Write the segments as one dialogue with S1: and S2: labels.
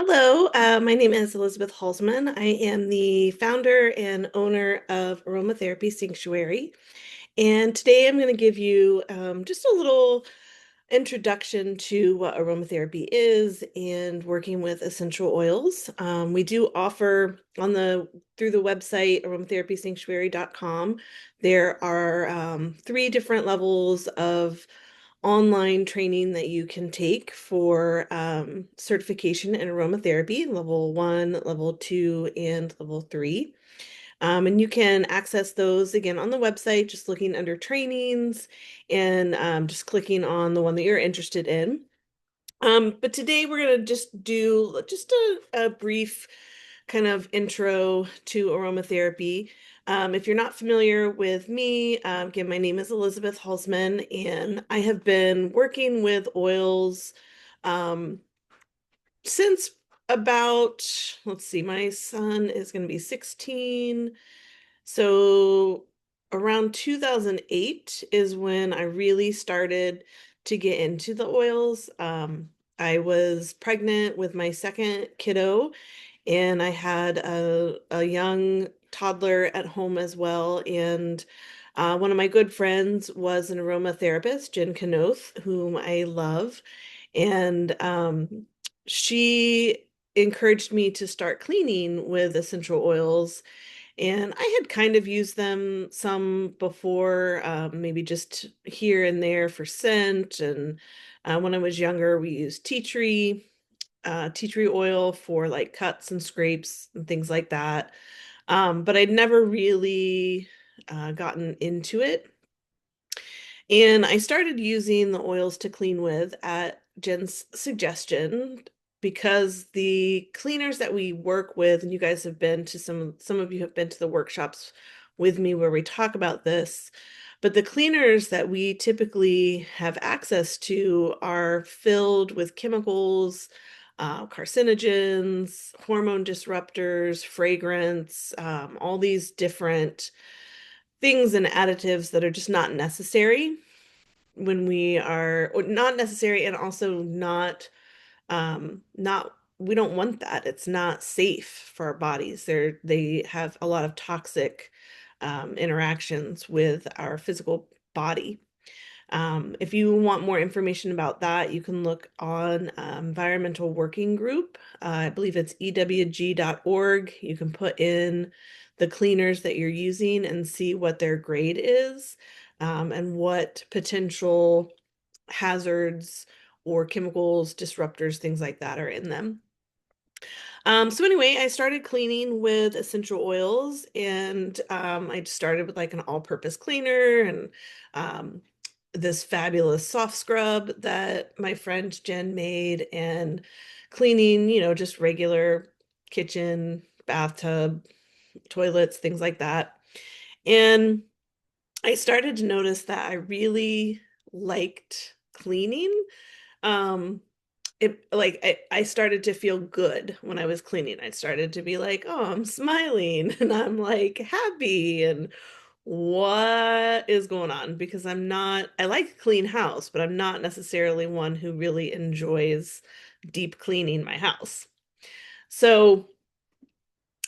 S1: Hello, my name is Elizabeth Halsman. I am the founder and owner of Aromatherapy Sanctuary. And today I'm going to give you just a little introduction to what aromatherapy is and working with essential oils. We do offer through the website aromatherapysanctuary.com. There are three different levels of online training that you can take for certification in aromatherapy, level one, level two, and level three. And you can access those again on the website, just looking under trainings and just clicking on the one that you're interested in. But today we're going to just do just a brief kind of intro to aromatherapy. If you're not familiar with me, again, my name is Elizabeth Halsman, and I have been working with oils um, since about, let's see, my son is going to be 16. So around 2008 is when I really started to get into the oils. I was pregnant with my second kiddo, and I had a young toddler at home as well. And one of my good friends was an aromatherapist, Jen Kanoth, whom I love. And she encouraged me to start cleaning with essential oils. And I had kind of used them some before, maybe just here and there for scent. And when I was younger, we used tea tree oil for like cuts and scrapes and things like that. But I'd never really gotten into it. And I started using the oils to clean with at Jen's suggestion because the cleaners that we work with, and you guys have been to some of you have been to the workshops with me where we talk about this, but the cleaners that we typically have access to are filled with chemicals, carcinogens, hormone disruptors, fragrance, all these different things and additives that are just not necessary when we are or not necessary, and also not we don't want that. It's not safe for our bodies. They have a lot of toxic interactions with our physical body. If you want more information about that, you can look on Environmental Working Group. I believe it's ewg.org. You can put in the cleaners that you're using and see what their grade is, and what potential hazards or chemicals, disruptors, things like that are in them. So anyway, I started cleaning with essential oils, and I just started with like an all-purpose cleaner and um, this fabulous soft scrub that my friend Jen made, and cleaning, just regular kitchen, bathtub, toilets, things like that. And I started to notice that I really liked cleaning. Um, I started to feel good when I was cleaning. I started to be like, oh, I'm smiling and I'm like happy, and what is going on? Because I like a clean house, but I'm not necessarily one who really enjoys deep cleaning my house. So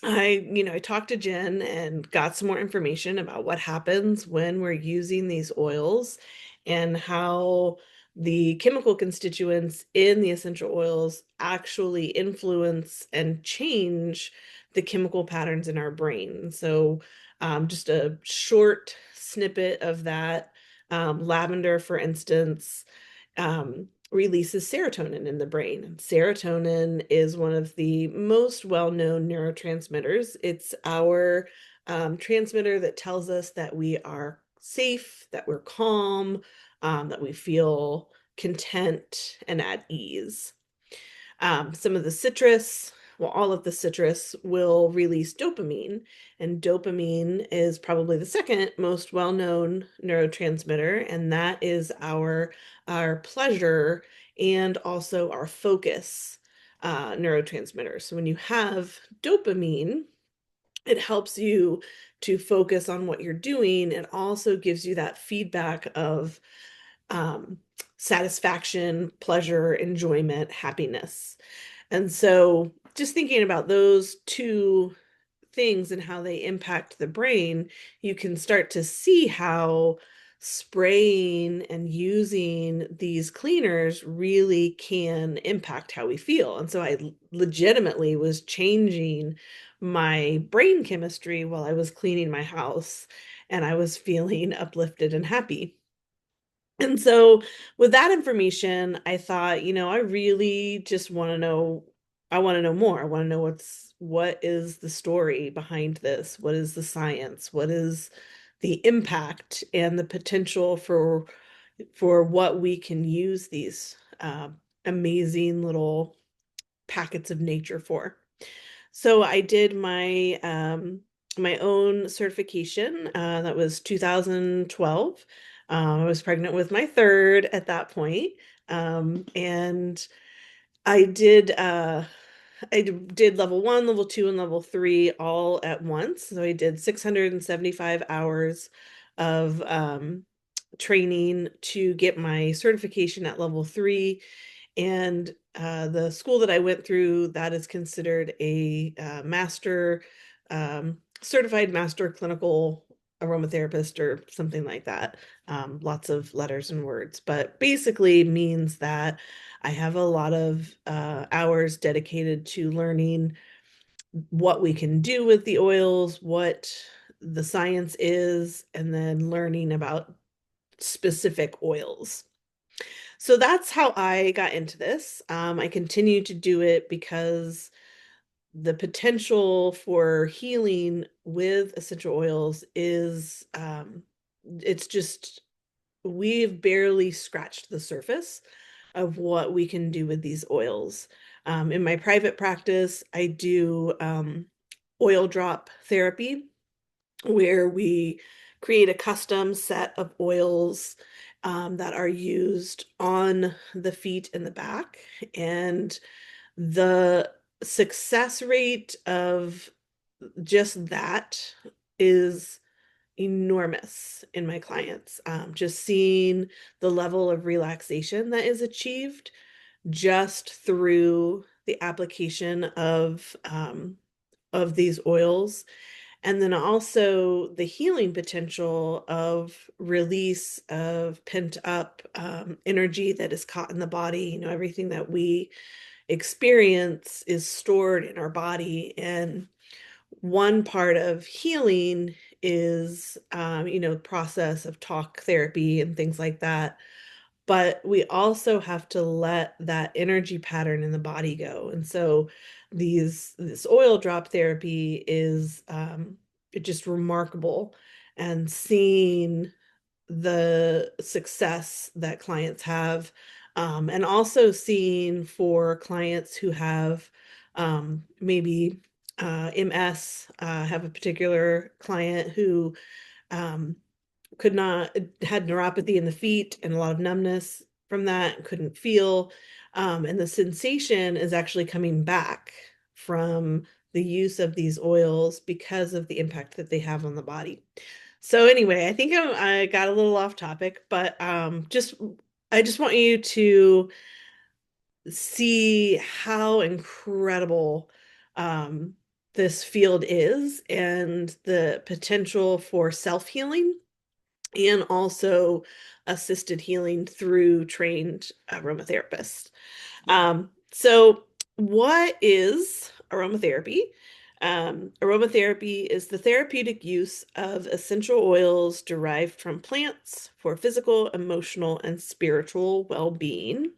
S1: I talked to Jen and got some more information about what happens when we're using these oils and how the chemical constituents in the essential oils actually influence and change the chemical patterns in our brain. So, just a short snippet of that. Lavender, for instance, releases serotonin in the brain. And serotonin is one of the most well-known neurotransmitters. It's our transmitter that tells us that we are safe, that we're calm, that we feel content and at ease. Some of the citrus, well, all of the citrus will release dopamine, and dopamine is probably the second most well-known neurotransmitter, and that is our pleasure and also our focus neurotransmitter. So when you have dopamine, it helps you to focus on what you're doing. It also gives you that feedback of um, satisfaction, pleasure, enjoyment, happiness. And so just thinking about those two things and how they impact the brain, you can start to see how spraying and using these cleaners really can impact how we feel. And so I legitimately was changing my brain chemistry while I was cleaning my house, and I was feeling uplifted and happy. And so, with that information, I thought, I really just want to know, I want to know more. I want to know what is the story behind this? What is the science? What is the impact and the potential for what we can use these amazing little packets of nature for? So I did my own certification. That was 2012. I was pregnant with my third at that point. And I did I did level one, level two, and level three all at once. So I did 675 hours of training to get my certification at level three. And the school that I went through, that is considered a certified master clinical aromatherapist or something like that. Lots of letters and words, but basically means that I have a lot of hours dedicated to learning what we can do with the oils, what the science is, and then learning about specific oils. So that's how I got into this. I continue to do it because the potential for healing with essential oils is, it's just, we've barely scratched the surface of what we can do with these oils. In my private practice, I do oil drop therapy, where we create a custom set of oils that are used on the feet and the back. And the success rate of just that is enormous in my clients. Just seeing the level of relaxation that is achieved just through the application of these oils, and then also the healing potential of release of pent up energy that is caught in the body. Everything that we experience is stored in our body. And one part of healing is, process of talk therapy and things like that. But we also have to let that energy pattern in the body go. And so this oil drop therapy is just remarkable, and seeing the success that clients have, and also seeing for clients who have maybe MS. Have a particular client who um, could not had neuropathy in the feet and a lot of numbness from that, couldn't feel. And the sensation is actually coming back from the use of these oils because of the impact that they have on the body. So anyway, I think I got a little off topic, but just I just want you to see how incredible um, this field is, and the potential for self-healing and also assisted healing through trained aromatherapists. So, what is aromatherapy? Aromatherapy is the therapeutic use of essential oils derived from plants for physical, emotional, and spiritual well being.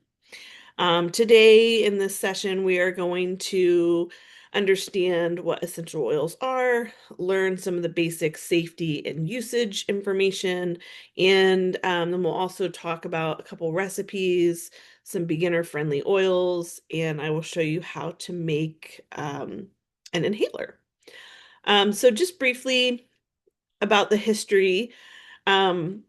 S1: Today in this session, we are going to understand what essential oils are, learn some of the basic safety and usage information, and then we'll also talk about a couple recipes, some beginner-friendly oils, and I will show you how to make an inhaler. So just briefly about the history. Um,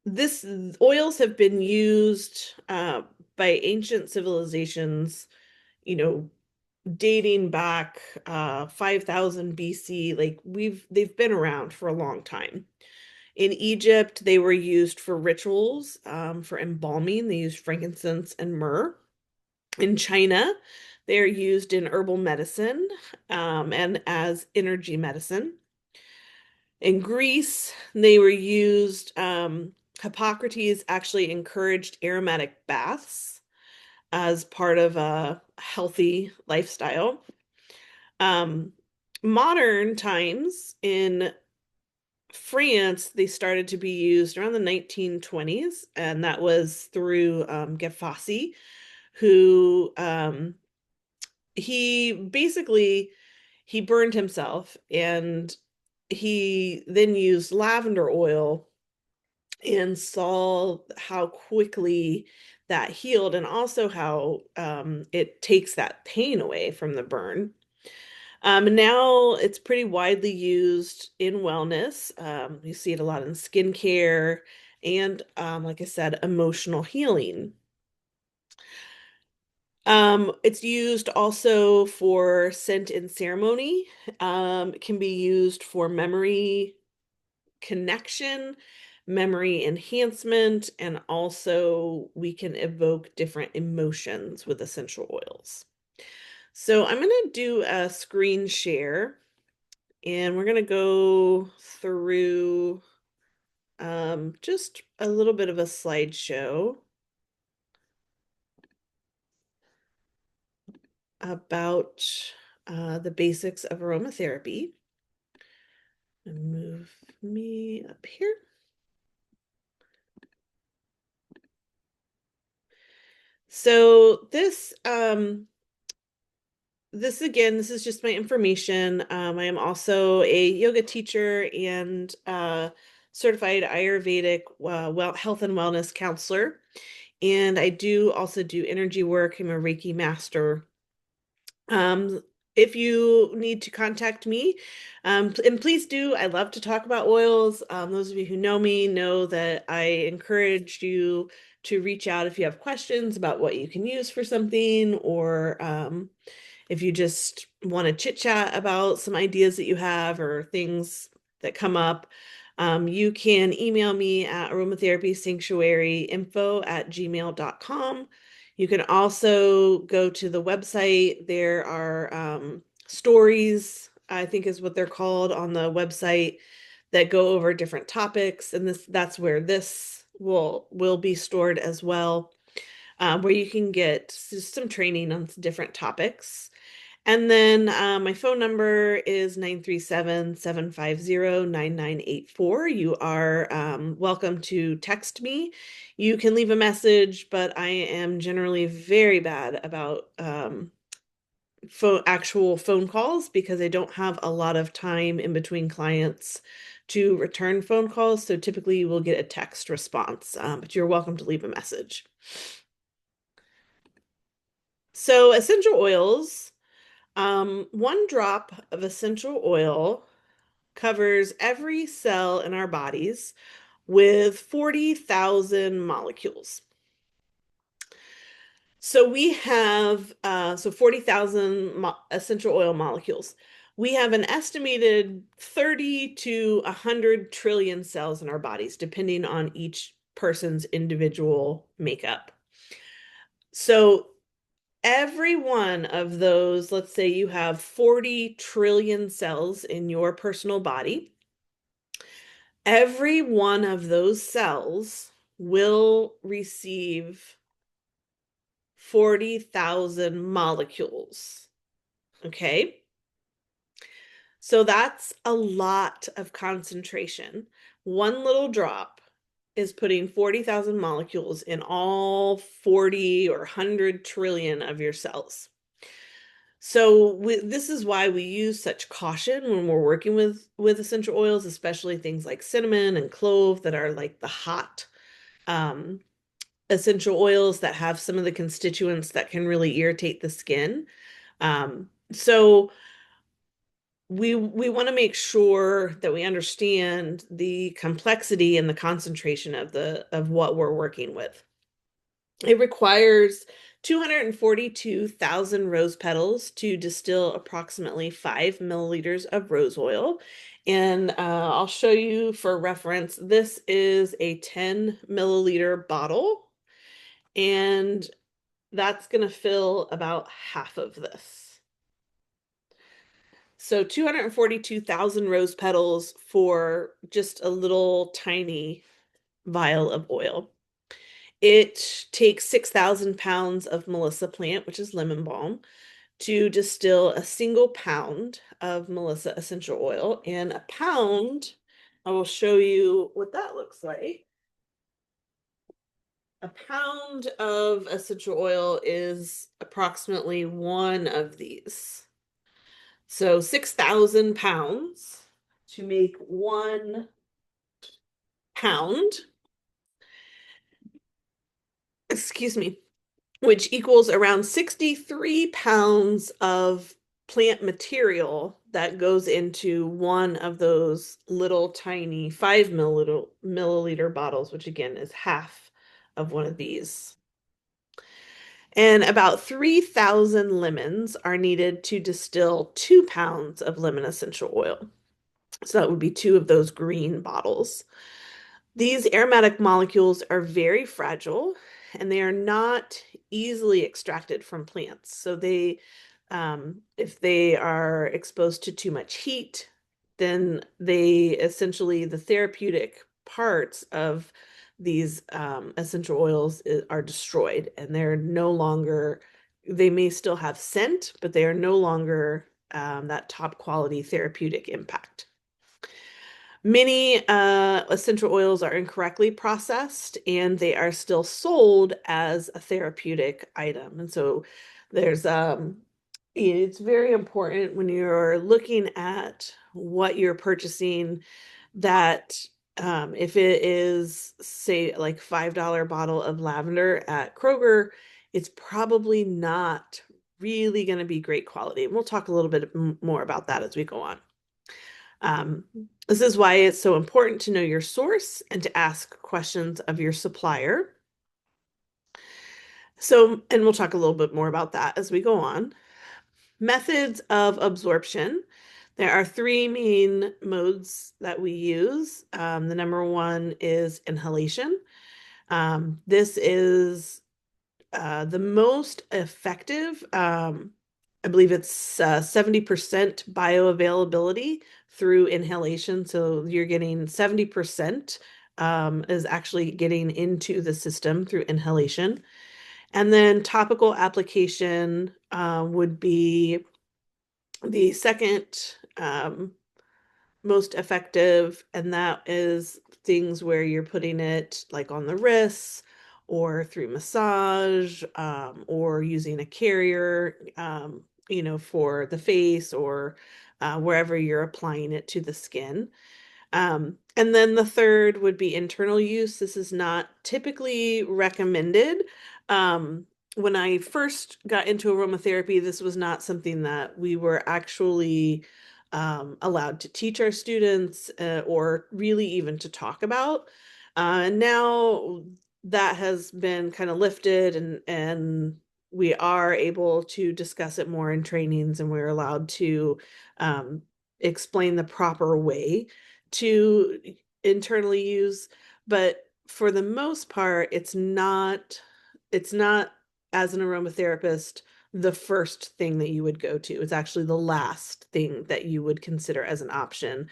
S1: this oils have been used by ancient civilizations, you know, dating back 5000 BC. Like they've been around for a long time. In Egypt, they were used for rituals, for embalming. They used frankincense and myrrh. In China, they're used in herbal medicine and as energy medicine. In Greece, they were used, Hippocrates actually encouraged aromatic baths as part of a healthy lifestyle. Um, Modern times in France, they started to be used around the 1920s, and that was through Gefassi, who he basically he burned himself, and he then used lavender oil and saw how quickly that healed, and also how it takes that pain away from the burn. Now it's pretty widely used in wellness. You see it a lot in skincare and, like I said, emotional healing. It's used also for scent and ceremony. It can be used for memory connection, memory enhancement, and also we can evoke different emotions with essential oils. So I'm going to do a screen share, and we're going to go through just a little bit of a slideshow about the basics of aromatherapy. And move me up here. So this again, this is just my information. I am also a yoga teacher and certified Ayurvedic health and wellness counselor. And I do also do energy work. I'm a Reiki master. Um, if you need to contact me, and please do, I love to talk about oils. Those of you who know me know that I encourage you to reach out if you have questions about what you can use for something, or if you just want to chit chat about some ideas that you have or things that come up. You can email me at aromatherapysanctuaryinfo@gmail.com. You can also go to the website. There are stories, I think is what they're called, on the website, that go over different topics, and that's where this will be stored as well, where you can get some training on different topics. And then my phone number is 937-750-9984. You are welcome to text me. You can leave a message, but I am generally very bad about actual phone calls, because I don't have a lot of time in between clients to return phone calls. So typically you will get a text response, but you're welcome to leave a message. So essential oils. One drop of essential oil covers every cell in our bodies with 40,000 molecules. So we have 40,000 essential oil molecules. We have an estimated 30 to 100 trillion cells in our bodies, depending on each person's individual makeup. So every one of those, let's say you have 40 trillion cells in your personal body, every one of those cells will receive 40,000 molecules. Okay? So that's a lot of concentration. One little drop is putting 40,000 molecules in all 40 or 100 trillion of your cells. So this is why we use such caution when we're working with essential oils, especially things like cinnamon and clove, that are like the hot um, essential oils that have some of the constituents that can really irritate the skin. So we want to make sure that we understand the complexity and the concentration of what we're working with. It requires 242,000 rose petals to distill approximately 5 milliliters of rose oil. And I'll show you for reference, this is a 10 milliliter bottle. And That's going to fill about half of this. So 242,000 rose petals for just a little tiny vial of oil. It takes 6,000 pounds of Melissa plant, which is lemon balm, to distill a single pound of Melissa essential oil. And a pound, I will show you what that looks like. A pound of essential oil is approximately one of these. So 6,000 pounds to make 1 pound, excuse me, which equals around 63 pounds of plant material that goes into one of those little tiny 5 milliliter bottles, which again is half of one of these. And about 3,000 lemons are needed to distill 2 pounds of lemon essential oil. So that would be two of those green bottles. These aromatic molecules are very fragile and they are not easily extracted from plants. So if they are exposed to too much heat, then the therapeutic parts of these essential oils are destroyed and they may still have scent, but they are no longer that top quality therapeutic impact. Many essential oils are incorrectly processed and they are still sold as a therapeutic item. And so there's it's very important when you're looking at what you're purchasing that if it is, say, like $5 bottle of lavender at Kroger, it's probably not really going to be great quality. And we'll talk a little bit more about that as we go on. Um, this is why it's so important to know your source and to ask questions of your supplier. And we'll talk a little bit more about that as we go on. Methods of absorption. There are three main modes that we use. The number one is inhalation. This is the most effective. I believe it's 70% bioavailability through inhalation. So you're getting 70% is actually getting into the system through inhalation. And then topical application would be the second most effective, and that is things where you're putting it like on the wrists or through massage or using a carrier, for the face or wherever you're applying it to the skin. And then the third would be internal use. This is not typically recommended. Um, when I first got into aromatherapy, this was not something that we were actually allowed to teach our students or really even to talk about. And now that has been kind of lifted and we are able to discuss it more in trainings and we're allowed to explain the proper way to internally use, but for the most part, it's not as an aromatherapist the first thing that you would go to. It's actually the last thing that you would consider as an option.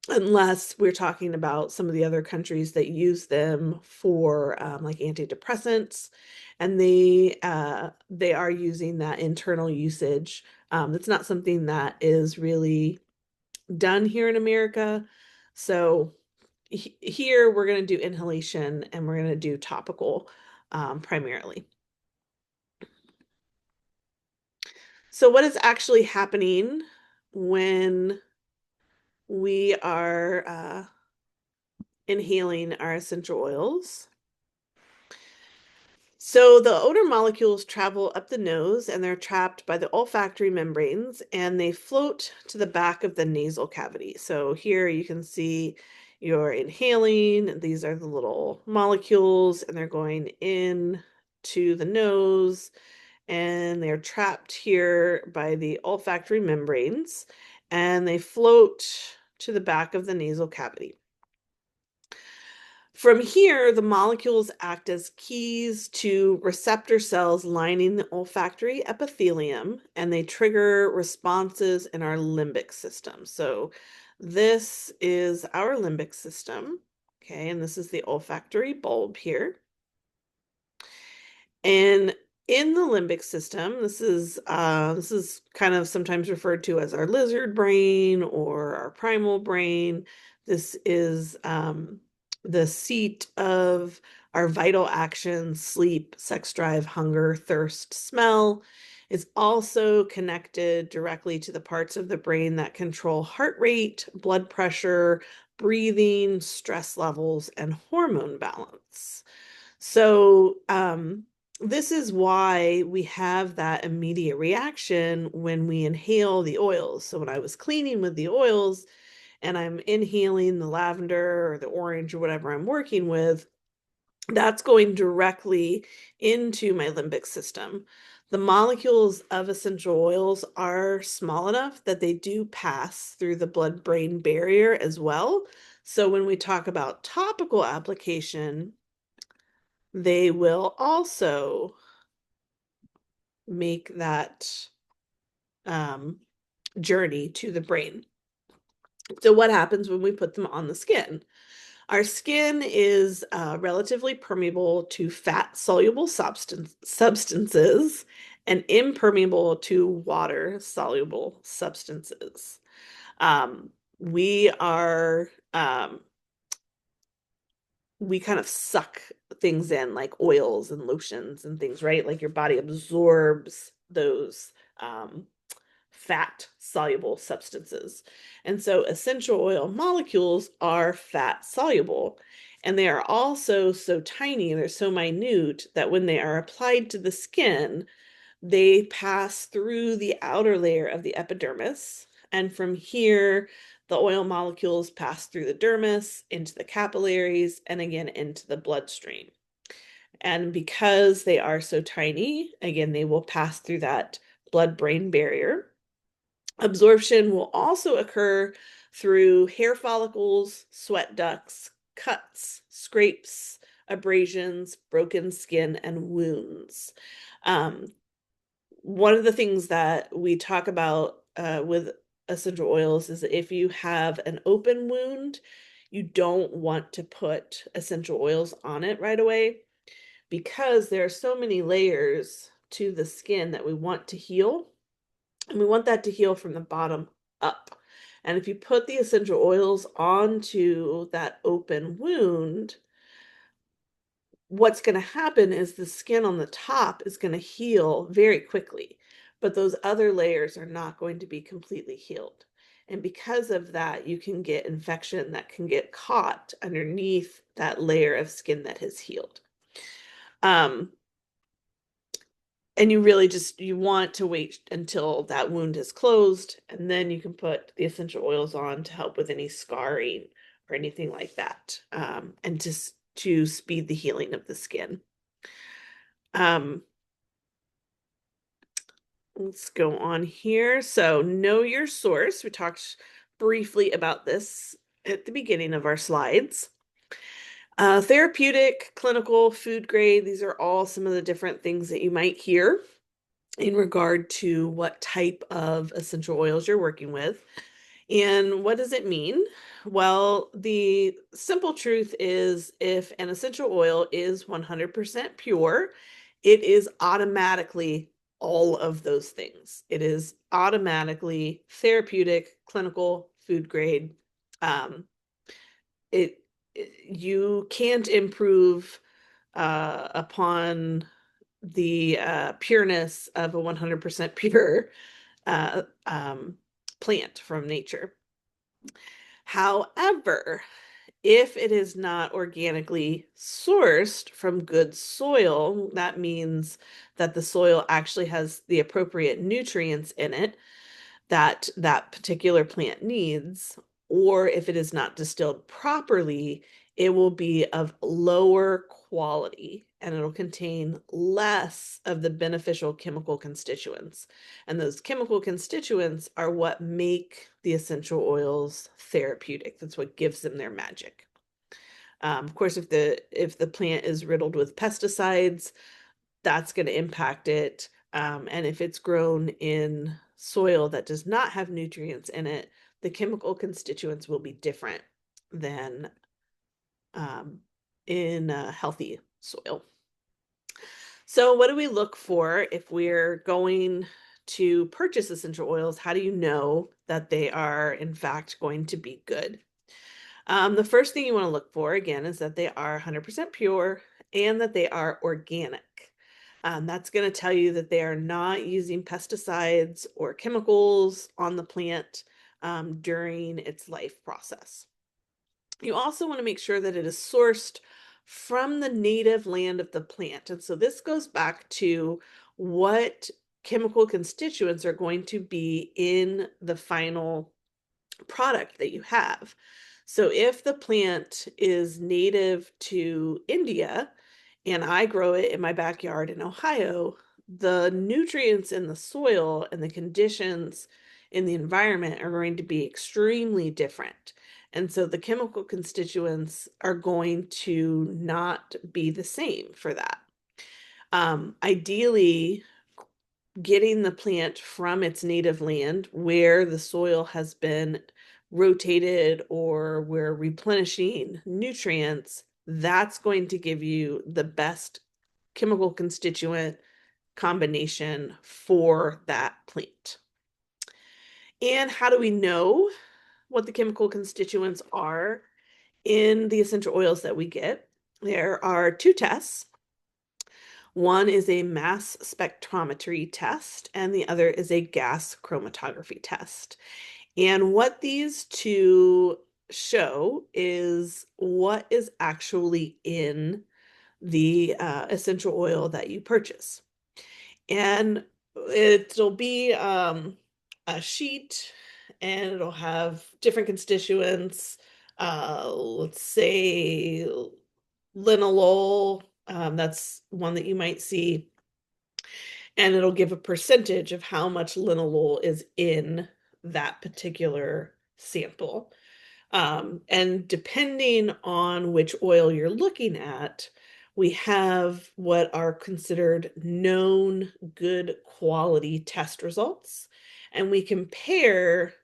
S1: Unless we're talking about some of the other countries that use them for like antidepressants, and they are using that internal usage. It's not something that is really done here in America. So here we're going to do inhalation and we're going to do topical primarily. So what is actually happening when we are inhaling our essential oils? So the odor molecules travel up the nose and they're trapped by the olfactory membranes and they float to the back of the nasal cavity. So here you can see you're inhaling. These are the little molecules and they're going in to the nose and they're trapped here by the olfactory membranes and they float to the back of the nasal cavity. From here, the molecules act as keys to receptor cells lining the olfactory epithelium, and they trigger responses in our limbic system. So, this is our limbic system, okay, and this is the olfactory bulb here. And in the limbic system, this is kind of sometimes referred to as our lizard brain or our primal brain. This is the seat of our vital actions, sleep, sex drive, hunger, thirst, smell. It's also connected directly to the parts of the brain that control heart rate, blood pressure, breathing, stress levels, and hormone balance. So, this is why we have that immediate reaction when we inhale the oils. So, when I was cleaning with the oils and I'm inhaling the lavender or the orange or whatever I'm working with, that's going directly into my limbic system. The molecules of essential oils are small enough that they do pass through the blood-brain barrier as well. So, when we talk about topical application, they will also make that um, journey to the brain. So, what happens when we put them on the skin? Our skin is relatively permeable to fat-soluble substances and impermeable to water-soluble substances. We are we kind of suck things in like oils and lotions and things, right? Like your body absorbs those fat soluble substances. And so essential oil molecules are fat soluble. And they are also so tiny, they're so minute that when they are applied to the skin, they pass through the outer layer of the epidermis. And from here, the oil molecules pass through the dermis into the capillaries and again into the bloodstream. And because they are so tiny, again, they will pass through that blood-brain barrier. Absorption will also occur through hair follicles, sweat ducts, cuts, scrapes, abrasions, broken skin, and wounds. Um, One of the things that we talk about with essential oils is that if you have an open wound, you don't want to put essential oils on it right away because there are so many layers to the skin that we want to heal, and we want that to heal from the bottom up. And if you put the essential oils onto that open wound, what's going to happen is the skin on the top is going to heal very quickly, but those other layers are not going to be completely healed. And because of that, you can get infection that can get caught underneath that layer of skin that has healed. Um, and you really just you want to wait until that wound is closed, and then you can put the essential oils on to help with any scarring or anything like that, and just to speed the healing of the skin. Um, let's go on here. So, know your source. We talked briefly about this at the beginning of our slides. Therapeutic, clinical, food grade, these are all some of the different things that you might hear in regard to what type of essential oils you're working with. And what does it mean? Well, the simple truth is if an essential oil is 100% pure, it is automatically all of those things. It is automatically therapeutic, clinical, food grade. Um, it you can't improve upon the pureness of a 100% pure uh, um, plant from nature. However, if it is not organically sourced from good soil, that means that the soil actually has the appropriate nutrients in it that that particular plant needs, or if it is not distilled properly, it will be of lower quality and it'll contain less of the beneficial chemical constituents. And those chemical constituents are what make the essential oils therapeutic. That's what gives them their magic. Of course, if the plant is riddled with pesticides, that's going to impact it. And if it's grown in soil that does not have nutrients in it, the chemical constituents will be different than um, in healthy soil. So, what do we look for if we're going to purchase essential oils? How do you know that they are, in fact, going to be good? The first thing you want to look for, again, is that they are 100% pure and that they are organic. That's going to tell you that they are not using pesticides or chemicals on the plant during its life process. You also want to make sure that it is sourced from the native land of the plant. And so this goes back to what chemical constituents are going to be in the final product that you have. So if the plant is native to India and I grow it in my backyard in Ohio, the nutrients in the soil and the conditions in the environment are going to be extremely different. And so the chemical constituents are going to not be the same for that. Ideally, getting the plant from its native land where the soil has been rotated or we're replenishing nutrients, that's going to give you the best chemical constituent combination for that plant. And how do we know what the chemical constituents are in the essential oils that we get? There are two tests. One is a mass spectrometry test, and the other is a gas chromatography test. And what these two show is what is actually in the essential oil that you purchase. And it'll be a sheet and it'll have different constituents. Let's say linalool, that's one that you might see. And it'll give a percentage of how much linalool is in that particular sample. And depending on which oil you're looking at, we have what are considered known good quality test results. And we compare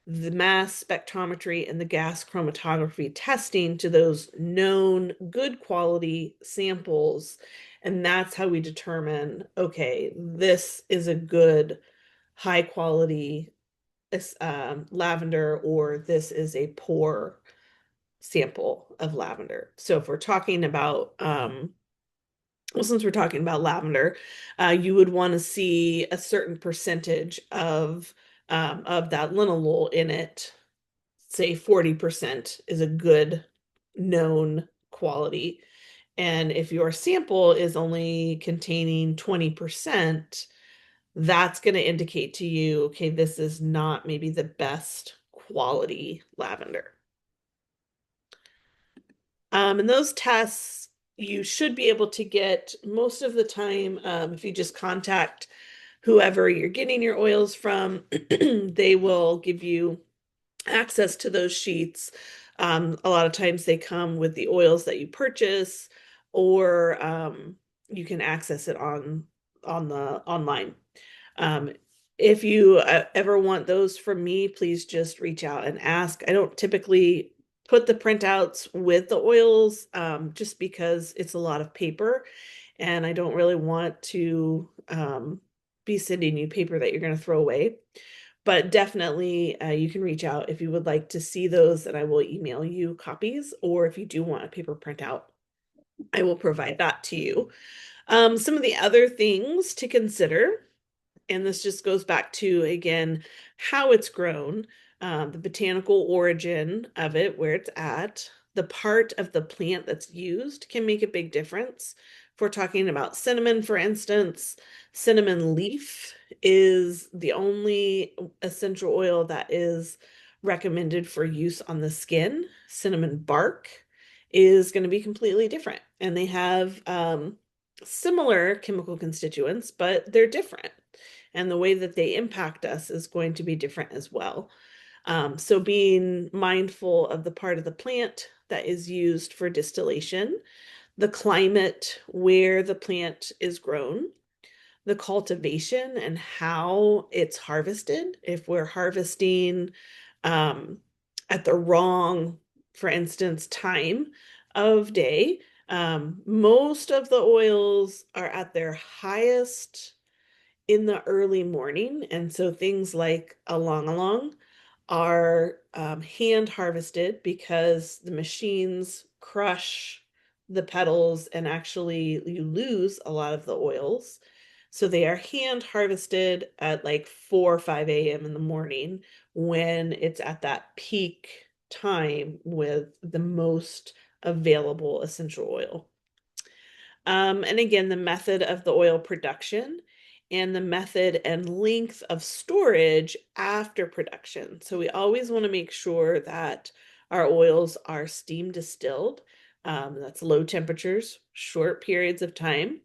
S1: the mass spectrometry and the gas chromatography testing to those known good quality samples. And that's how we determine, okay, this is a good high quality lavender, or this is a poor sample of lavender. So if we're talking about, well, since we're talking about lavender, you would want to see a certain percentage of that linalool in it. Say 40% is a good known quality. And if your sample is only containing 20%, that's going to indicate to you, okay, this is not maybe the best quality lavender. And those tests you should be able to get most of the time if you just contact whoever you're getting your oils from, they will give you access to those sheets. A lot of times they come with the oils that you purchase, or you can access it on the online. Um, if you ever want those from me, please just reach out and ask. I don't typically put the printouts with the oils just because it's a lot of paper and I don't really want to be sending you paper that you're going to throw away. But definitely you can reach out if you would like to see those, and I will email you copies, or if you do want a paper printout, I will provide that to you. Some of the other things to consider, and this just goes back to, again, how it's grown, the botanical origin of it, where it's at, the part of the plant that's used can make a big difference. If we're talking about cinnamon, for instance, cinnamon leaf is the only essential oil that is recommended for use on the skin. Cinnamon bark is going to be completely different, and they have similar chemical constituents, but they're different. And the way that they impact us is going to be different as well. So being mindful of the part of the plant that is used for distillation, the climate where the plant is grown, the cultivation and how it's harvested. If we're harvesting um, at the wrong, for instance, time of day, most of the oils are at their highest in the early morning. And so things like along are hand harvested because the machines crush the petals and actually you lose a lot of the oils. So they are hand harvested at like 4 or 5 a.m. in the morning when it's at that peak time with the most available essential oil. And again, the method of the oil production and the method and length of storage after production. So we always want to make sure that our oils are steam distilled. That's low temperatures, short periods of time,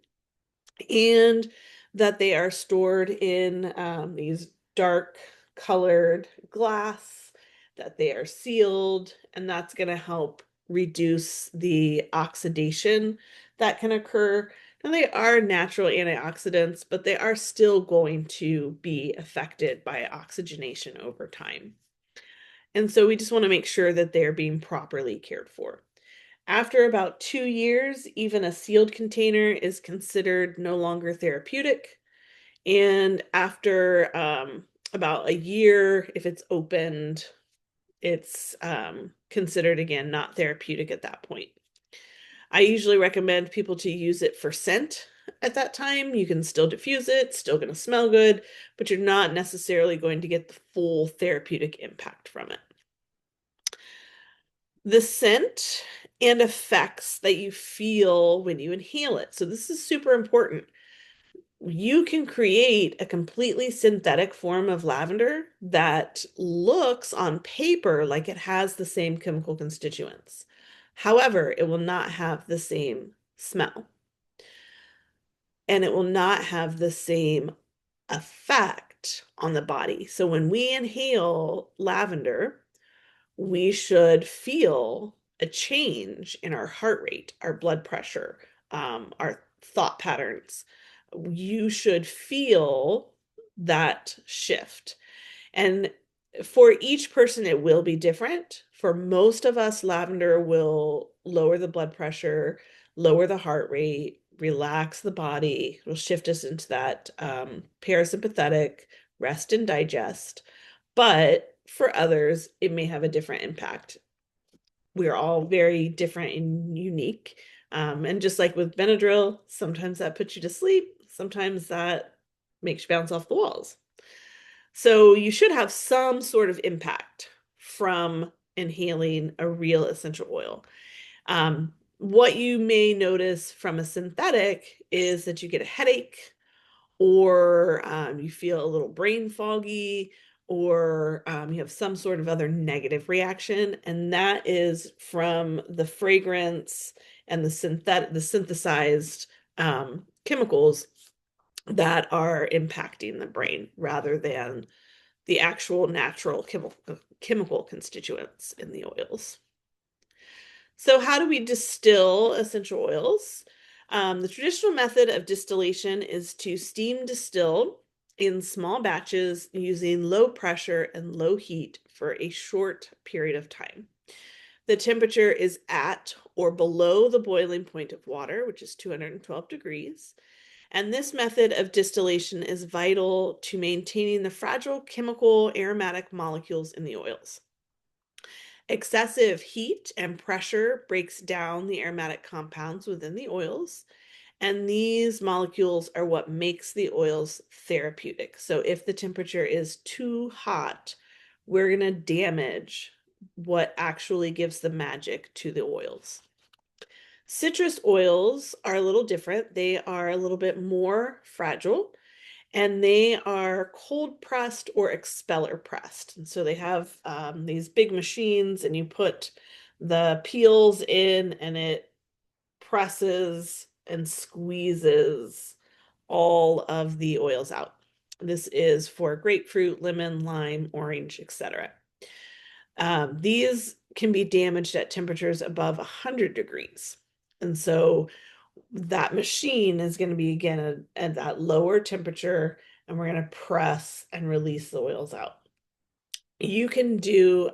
S1: and that they are stored in these dark colored glass, that they are sealed, and that's going to help reduce the oxidation that can occur. And they are natural antioxidants, but they are still going to be affected by oxygenation over time. And so we just want to make sure that they're being properly cared for. After about 2 years, even a sealed container is considered no longer therapeutic. And after about a year, if it's opened, it's considered again not therapeutic at that point. I usually recommend people to use it for scent at that time. You can still diffuse it, still going to smell good, but you're not necessarily going to get the full therapeutic impact from it. The scent and effects that you feel when you inhale it. So this is super important. You can create a completely synthetic form of lavender that looks on paper like it has the same chemical constituents. However, it will not have the same smell and it will not have the same effect on the body. So when we inhale lavender, we should feel a change in our heart rate, our blood pressure, our thought patterns. You should feel that shift. And for each person, it will be different. For most of us, lavender will lower the blood pressure, lower the heart rate, relax the body. It'll shift us into that parasympathetic rest and digest. But for others, it may have a different impact. We're all very different and unique. And just like with Benadryl, sometimes that puts you to sleep, sometimes that makes you bounce off the walls. So you should have some sort of impact from inhaling a real essential oil. What you may notice from a synthetic is that you get a headache, or you feel a little brain foggy, or you have some sort of other negative reaction, and that is from the fragrance and the synthesized chemicals that are impacting the brain rather than the actual natural chemical constituents in the oils. So how do we distill essential oils? The traditional method of distillation is to steam distill in small batches using low pressure and low heat for a short period of time. The temperature is at or below the boiling point of water, which is 212 degrees. And this method of distillation is vital to maintaining the fragile chemical aromatic molecules in the oils. Excessive heat and pressure breaks down the aromatic compounds within the oils, and these molecules are what makes the oils therapeutic. So if the temperature is too hot, we're going to damage what actually gives the magic to the oils. Citrus oils are a little different. They are a little bit more fragile, and they are cold pressed or expeller pressed. And so they have these big machines, and you put the peels in, and it presses and squeezes all of the oils out. This is for grapefruit, lemon, lime, orange, etc. These can be damaged at temperatures above 100 degrees. And so that machine is going to be again at that lower temperature, and we're going to press and release the oils out. You can do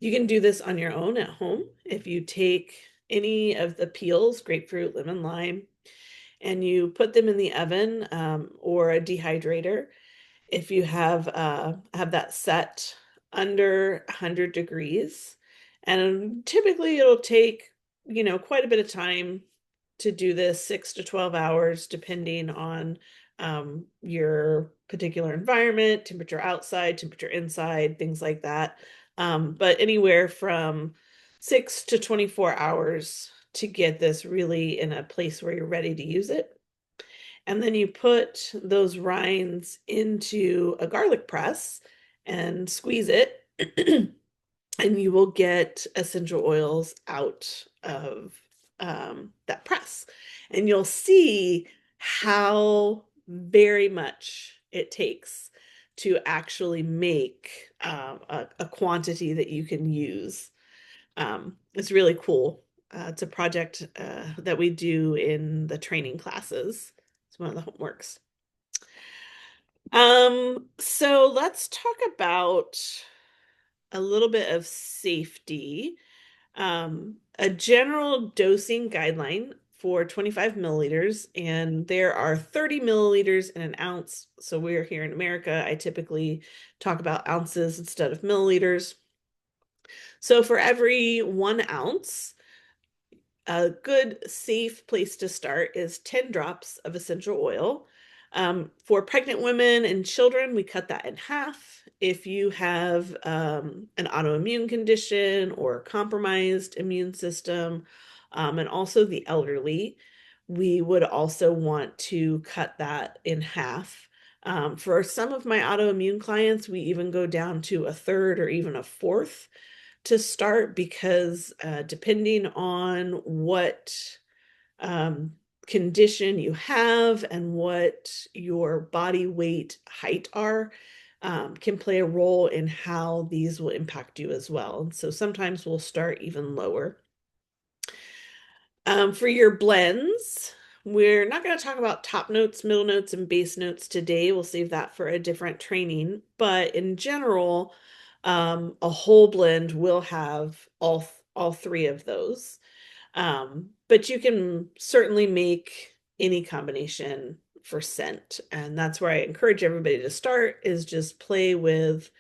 S1: this on your own at home if you take any of the peels, grapefruit, lemon, lime, and you put them in the oven or a dehydrator. If you have that set under 100 degrees, and typically it'll take, quite a bit of time to do this, 6 to 12 hours, depending on your particular environment, temperature outside, temperature inside, things like that. But anywhere from 6 to 24 hours to get this really in a place where you're ready to use it. And then you put those rinds into a garlic press and squeeze it, and you will get essential oils out of that press. And you'll see how very much it takes to actually make a quantity that you can use. It's really cool. It's a project that we do in the training classes. It's one of the homeworks. So let's talk about a little bit of safety. A general dosing guideline for 25 milliliters, and there are 30 milliliters in an ounce. So we're here in America. I typically talk about ounces instead of milliliters. So for every 1 ounce, a good, safe place to start is 10 drops of essential oil. For pregnant women and children, we cut that in half. If you have an autoimmune condition or compromised immune system, and also the elderly, we would also want to cut that in half. For some of my autoimmune clients, we even go down to a third or even a fourth to start, because depending on what condition you have and what your body weight, height are, can play a role in how these will impact you as well. And so sometimes we'll start even lower. For your blends, we're not going to talk about top notes, middle notes, and base notes today. We'll save that for a different training. But in general, a whole blend will have all three of those. But you can certainly make any combination for scent. And that's where I encourage everybody to start, is just play with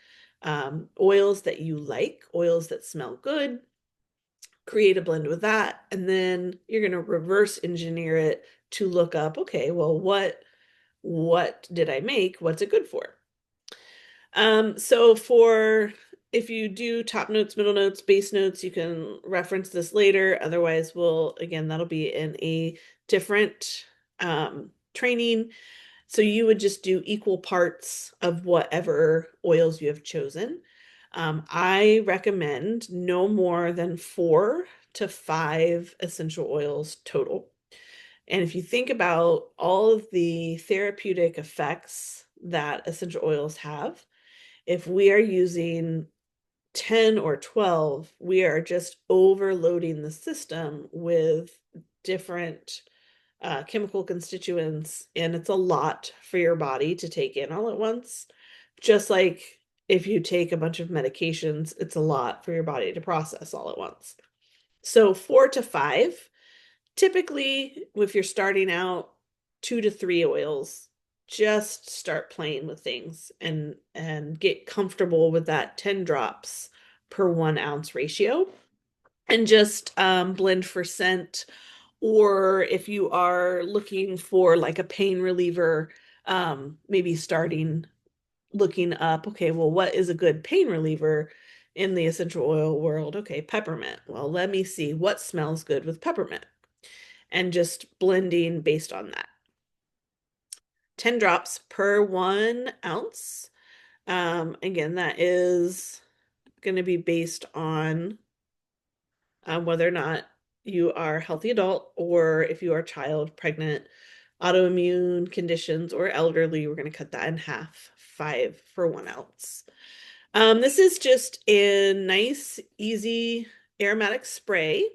S1: oils that you like, oils that smell good, create a blend with that, and then you're going to reverse engineer it to look up, okay, well, what did I make? What's it good for? So for if you do top notes, middle notes, base notes, you can reference this later. Otherwise, that'll be in a different training. So you would just do equal parts of whatever oils you have chosen. I recommend no more than 4 to 5 essential oils total. And if you think about all of the therapeutic effects that essential oils have, if we are using 10 or 12, we are just overloading the system with different chemical constituents, and it's a lot for your body to take in all at once. Just like if you take a bunch of medications, it's a lot for your body to process all at once. So 4 to 5, typically, if you're starting out, 2 to 3 oils. Just start playing with things and get comfortable with that 10 drops per 1 ounce ratio, and just blend for scent. Or if you are looking for like a pain reliever, maybe starting looking up, okay, well, what is a good pain reliever in the essential oil world? Okay, peppermint. Well, let me see what smells good with peppermint, and just blending based on that. 10 drops per 1 ounce. Again, that is going to be based on whether or not you are a healthy adult, or if you are a child, pregnant, autoimmune conditions, or elderly. We're going to cut that in half, 5 for 1 ounce. This is just a nice, easy aromatic spray.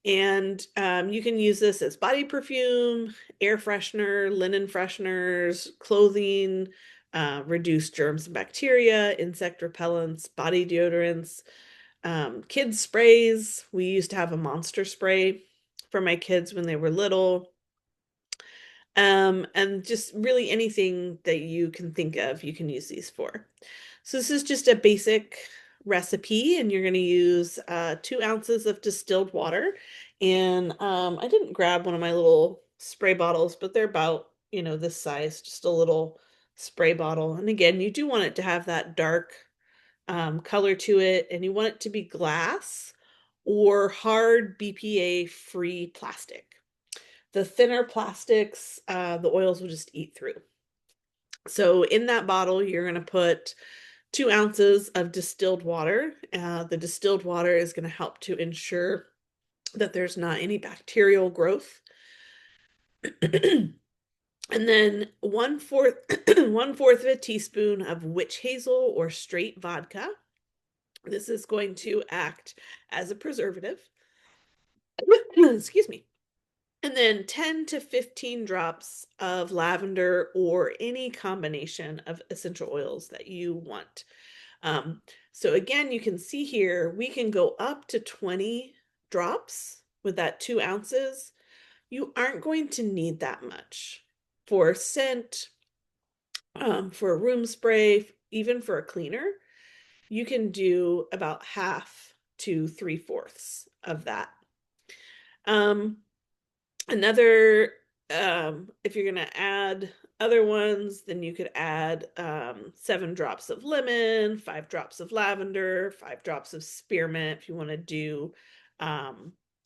S1: And you can use this as body perfume, air freshener, linen fresheners, clothing, reduce germs and bacteria, insect repellents, body deodorants, kids sprays. We used to have a monster spray for my kids when they were little. And just really anything that you can think of, you can use these for. So this is just a basic recipe, and you're going to use 2 ounces of distilled water. And I didn't grab one of my little spray bottles, but they're about, this size, just a little spray bottle. And again, you do want it to have that dark color to it, and you want it to be glass or hard BPA free plastic. The thinner plastics, the oils will just eat through. So in that bottle, you're going to put 2 ounces of distilled water. The distilled water is going to help to ensure that there's not any bacterial growth. And then one fourth one fourth of a teaspoon of witch hazel or straight vodka. This is going to act as a preservative. Excuse me. And then 10 to 15 drops of lavender or any combination of essential oils that you want. Um, so again, you can see here, we can go up to 20 drops with that 2 ounces. You aren't going to need that much for scent, for a room spray, even for a cleaner. You can do about half to three-fourths of that. Um, Another, if you're going to add other ones, then you could add 7 drops of lemon, 5 drops of lavender, 5 drops of spearmint if you want to do a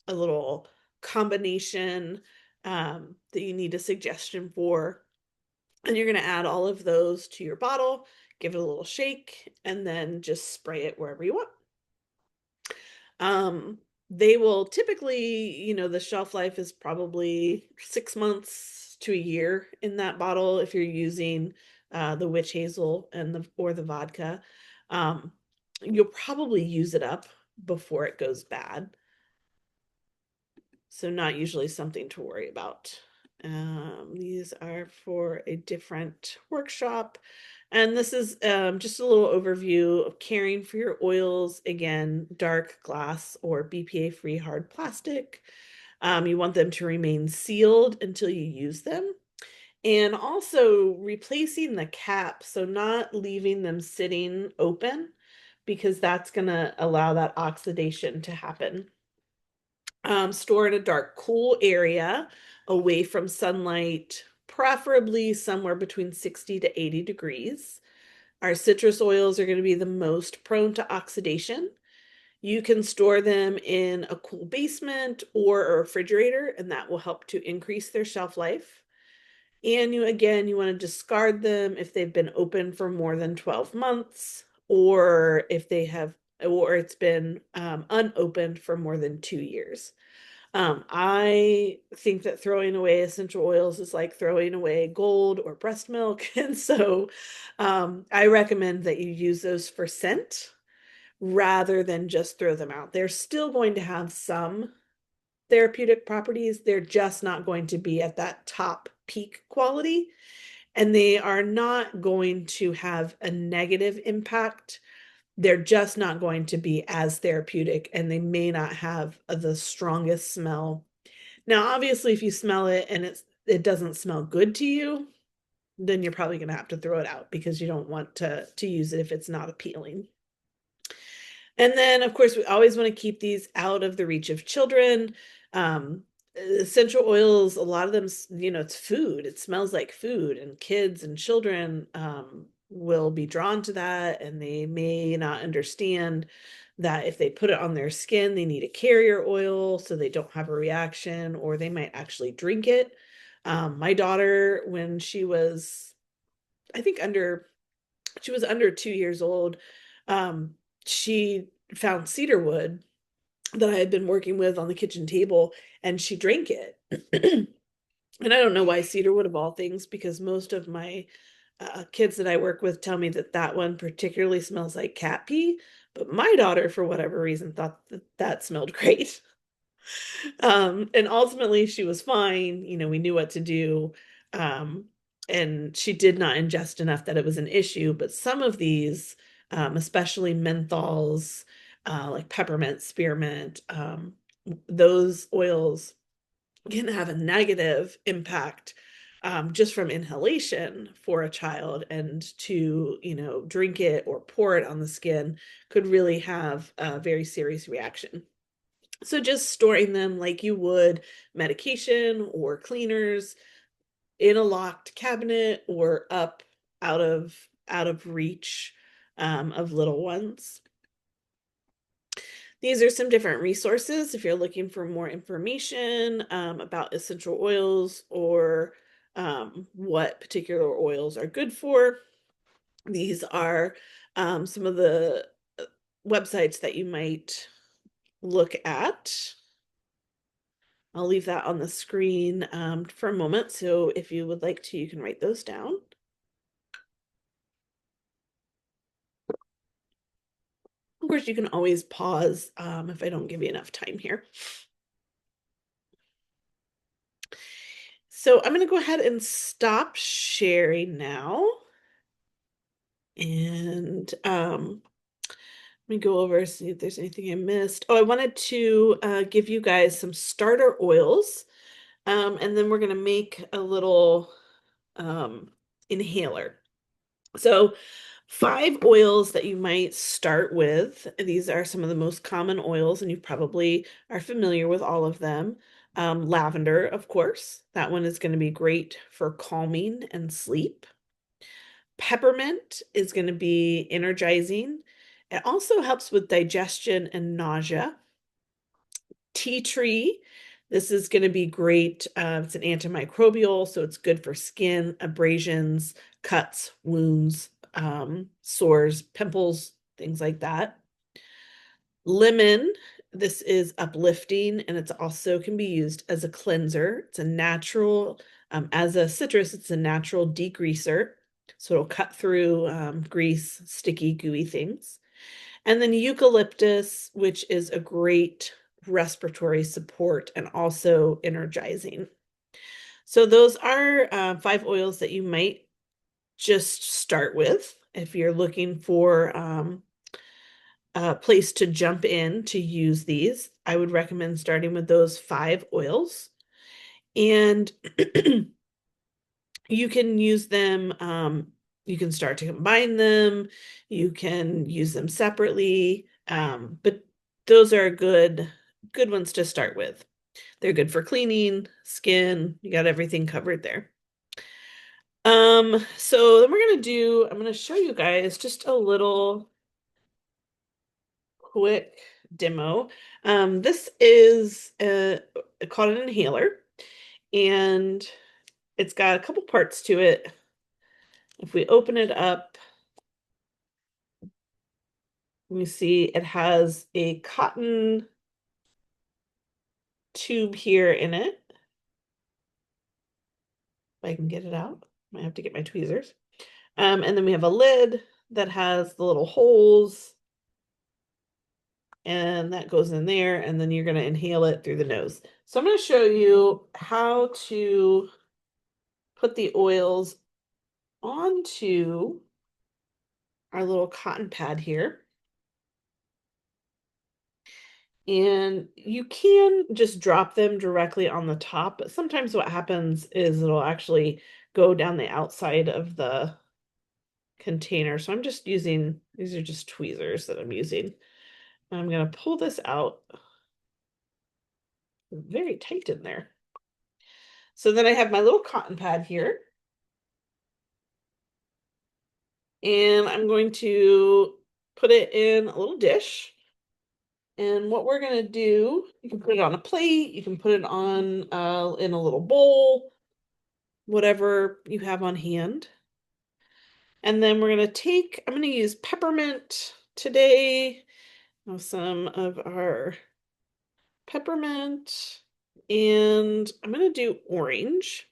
S1: little combination that you need a suggestion for. And you're going to add all of those to your bottle, give it a little shake, and then just spray it wherever you want. They will typically, the shelf life is probably 6 months to a year in that bottle if you're using the witch hazel and the vodka. Um, you'll probably use it up before it goes bad. So not usually something to worry about. These are for a different workshop. And this is just a little overview of caring for your oils. Again, dark glass or BPA-free hard plastic. You want them to remain sealed until you use them. And also replacing the cap, so not leaving them sitting open because that's going to allow that oxidation to happen. Store in a dark, cool area away from sunlight, preferably somewhere between 60 to 80 degrees. Our citrus oils are going to be the most prone to oxidation. You can store them in a cool basement or a refrigerator, and that will help to increase their shelf life. And you want to discard them if they've been open for more than 12 months, or if it's been unopened for more than 2 years. I think that throwing away essential oils is like throwing away gold or breast milk. And so I recommend that you use those for scent rather than just throw them out. They're still going to have some therapeutic properties. They're just not going to be at that top peak quality. And they are not going to have a negative impact. They're just not going to be as therapeutic, and they may not have the strongest smell. Now, obviously, if you smell it and it doesn't smell good to you, then you're probably going to have to throw it out because you don't want to use it if it's not appealing. And then, of course, we always want to keep these out of the reach of children. Essential oils, a lot of them, it's food. It smells like food, and kids and children will be drawn to that, and they may not understand that if they put it on their skin, they need a carrier oil so they don't have a reaction, or they might actually drink it. My daughter, when she was, I think she was under 2 years old, um, she found cedar wood that I had been working with on the kitchen table, and she drank it. And I don't know why cedar wood of all things, because most of my kids that I work with tell me that that one particularly smells like cat pee, but my daughter, for whatever reason, thought that that smelled great. And ultimately she was fine. You know, we knew what to do. Um, and she did not ingest enough that it was an issue. But some of these, especially menthols, like peppermint, spearmint, those oils can have a negative impact just from inhalation for a child, and to, you know, drink it or pour it on the skin could really have a very serious reaction. So just storing them like you would medication or cleaners in a locked cabinet or up out of reach of little ones. These are some different resources if you're looking for more information about essential oils, or what particular oils are good for. These are some of the websites that you might look at. I'll leave that on the screen for a moment. So if you would like to, you can write those down. Of course, you can always pause if I don't give you enough time here. So I'm going to go ahead and stop sharing now. And let me go over, see if there's anything I missed. Oh, I wanted to give you guys some starter oils. And then we're going to make a little inhaler. So 5 oils that you might start with. These are some of the most common oils, and you probably are familiar with all of them. Lavender, of course. That one is going to be great for calming and sleep. Peppermint is going to be energizing. It also helps with digestion and nausea. Tea tree, this is going to be great. It's an antimicrobial, so it's good for skin, abrasions, cuts, wounds, sores, pimples, things like that. Lemon, this is uplifting, and it's also can be used as a cleanser. It's a natural, as a citrus, it's a natural degreaser. So it'll cut through grease, sticky, gooey things. And then eucalyptus, which is a great respiratory support and also energizing. So those are 5 oils that you might just start with if you're looking for a place to jump in to use these. I would recommend starting with those 5 oils. And you can use them, you can start to combine them, you can use them separately, but those are good ones to start with. They're good for cleaning, skin, you got everything covered there. So then I'm gonna show you guys just a little quick demo. This is called an inhaler, and it's got a couple parts to it. If we open it up, you see it has a cotton tube here in it. If I can get it out, I have to get my tweezers. And then we have a lid that has the little holes, and that goes in there, and then you're going to inhale it through the nose. So I'm going to show you how to put the oils onto our little cotton pad here. And you can just drop them directly on the top, but sometimes what happens is it'll actually go down the outside of the container. So I'm just using, these are just tweezers that I'm using. I'm going to pull this out. Very tight in there. So then I have my little cotton pad here. And I'm going to put it in a little dish. And what we're going to do, you can put it on a plate, you can put it on in a little bowl, whatever you have on hand. And then we're going to take, I'm going to use peppermint today. Some of our peppermint. And I'm going to do orange.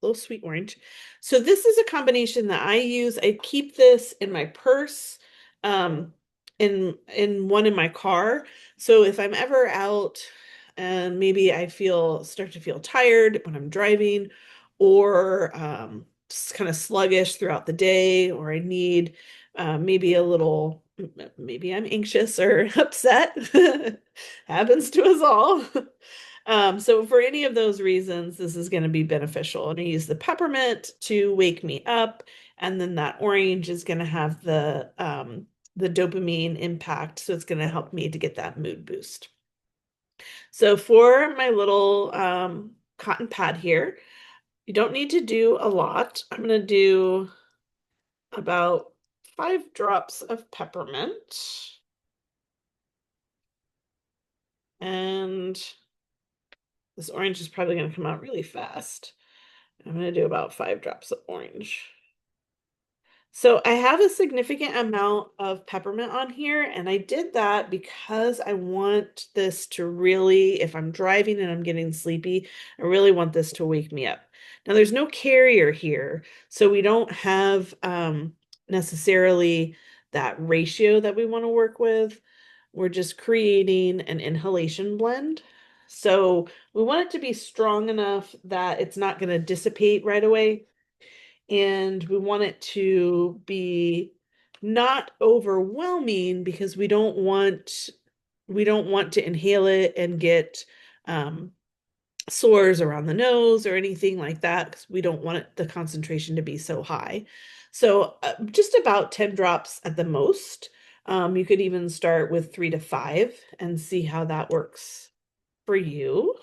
S1: little sweet orange. So this is a combination that I use. I keep this in my purse, um, in one in my car. So if I'm ever out and maybe I feel start to feel tired when I'm driving, or just kind of sluggish throughout the day, or I need maybe a little, maybe I'm anxious or upset. Happens to us all. So for any of those reasons, this is going to be beneficial. And I use the peppermint to wake me up, and then that orange is going to have the dopamine impact, so it's going to help me to get that mood boost. So for my little cotton pad here, you don't need to do a lot. I'm going to do about 5 drops of peppermint, and this orange is probably going to come out really fast. I'm going to do about 5 drops of orange. So I have a significant amount of peppermint on here, and I did that because I want this to really, if I'm driving and I'm getting sleepy, I really want this to wake me up. Now there's no carrier here, so we don't have necessarily that ratio that we want to work with. We're just creating an inhalation blend. So we want it to be strong enough that it's not going to dissipate right away, and we want it to be not overwhelming because we don't want to inhale it and get um, sores around the nose or anything like that, because we don't want the concentration to be so high. So just about 10 drops at the most. You could even start with 3 to 5 and see how that works for you.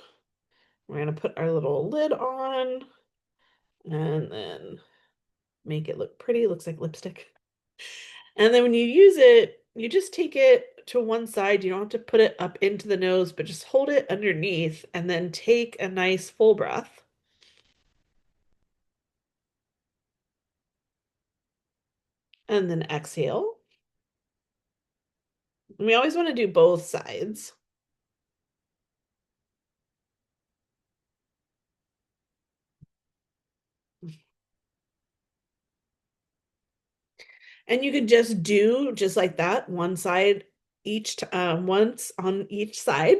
S1: We're going to put our little lid on and then make it look pretty. It looks like lipstick. And then when you use it, you just take it to one side. You don't have to put it up into the nose, but just hold it underneath and then take a nice full breath. And then exhale. And we always want to do both sides. And you could just do just like that, one side once on each side.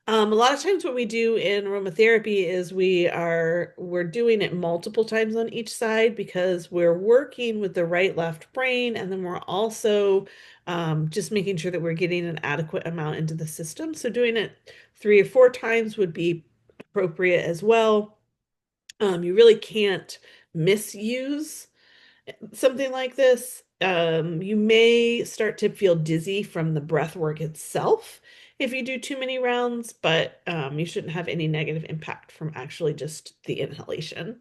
S1: A lot of times what we do in aromatherapy is we're doing it multiple times on each side because we're working with the right left brain, and then we're also just making sure that we're getting an adequate amount into the system. So doing it 3 or 4 times would be appropriate as well. You really can't misuse something like this. You may start to feel dizzy from the breath work itself if you do too many rounds, but you shouldn't have any negative impact from actually just the inhalation.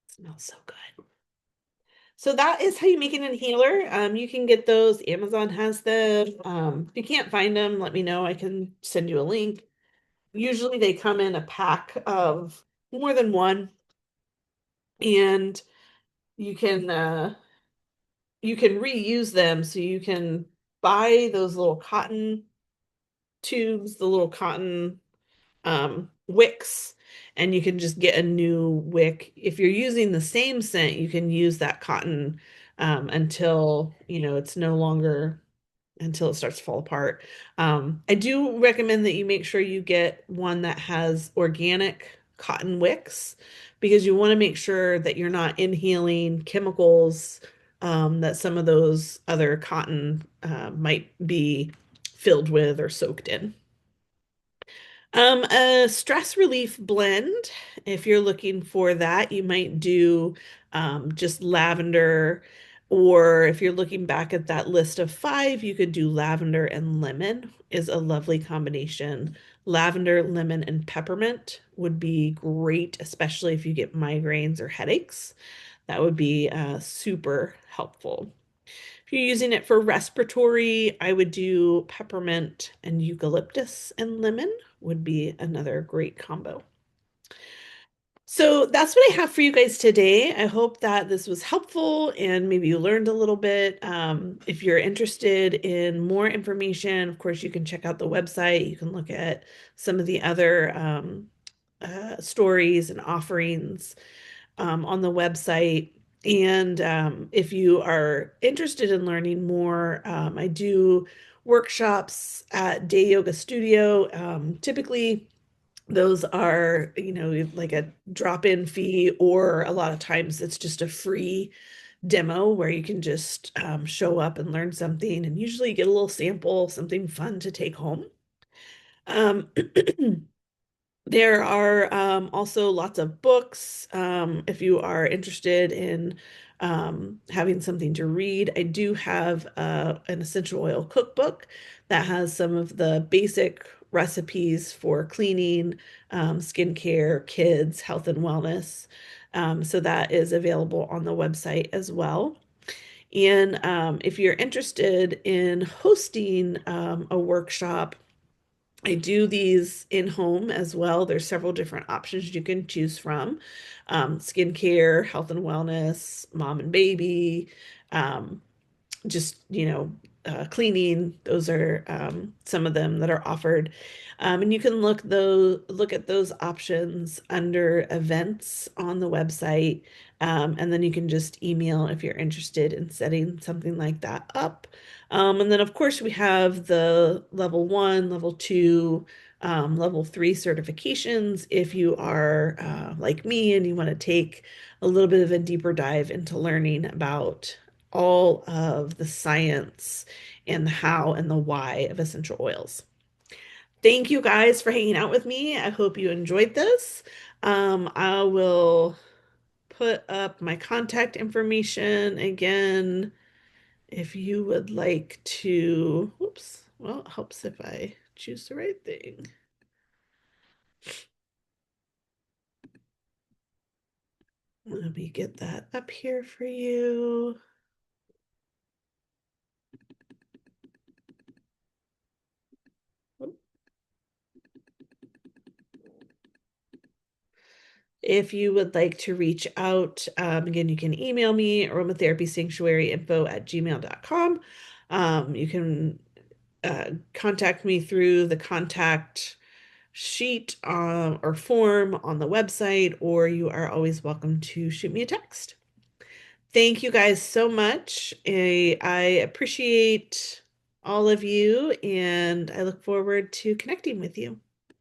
S1: It smells so good. So that is how you make an inhaler. You can get those. Amazon has them. If you can't find them, let me know. I can send you a link. Usually they come in a pack of more than one, and you can you can reuse them. So you can buy those little cotton tubes, the little cotton wicks, and you can just get a new wick. If you're using the same scent, you can use that cotton until it's no longer, until it starts to fall apart. I do recommend that you make sure you get one that has organic cotton wicks, because you want to make sure that you're not inhaling chemicals that some of those other cotton might be filled with or soaked in. A stress relief blend. If you're looking for that, you might do just lavender, or if you're looking back at that list of 5, you could do lavender and lemon is a lovely combination. Lavender, lemon, and peppermint would be great, especially if you get migraines or headaches. That would be super helpful. If you're using it for respiratory, I would do peppermint and eucalyptus and lemon would be another great combo. So that's what I have for you guys today. I hope that this was helpful and maybe you learned a little bit. If you're interested in more information, of course, you can check out the website. You can look at some of the other stories and offerings on the website. And if you are interested in learning more, I do workshops at Day Yoga Studio. Typically, those are, like a drop-in fee, or a lot of times it's just a free demo where you can just show up and learn something, and usually get a little sample, something fun to take home. Um, There are also lots of books. If you are interested in having something to read, I do have an essential oil cookbook that has some of the basic recipes for cleaning, skincare, kids, health and wellness. So that is available on the website as well. And if you're interested in hosting a workshop, I do these in home as well. There's several different options you can choose from. Skincare, health and wellness, mom and baby, um, just cleaning. Those are some of them that are offered. And you can look at those options under events on the website. And then you can just email if you're interested in setting something like that up. And then of course we have the level 1, level 2, level 3 certifications if you are like me and you want to take a little bit of a deeper dive into learning about all of the science and the how and the why of essential oils. Thank you guys for hanging out with me. I hope you enjoyed this. I will put up my contact information again if you would like to. Whoops. Well, it helps if I choose the right thing. Let me get that up here for you. If you would like to reach out, again, you can email me, aromatherapysanctuaryinfo@gmail.com. You can contact me through the contact sheet or form on the website, or you are always welcome to shoot me a text. Thank you guys so much. I appreciate all of you, and I look forward to connecting with you.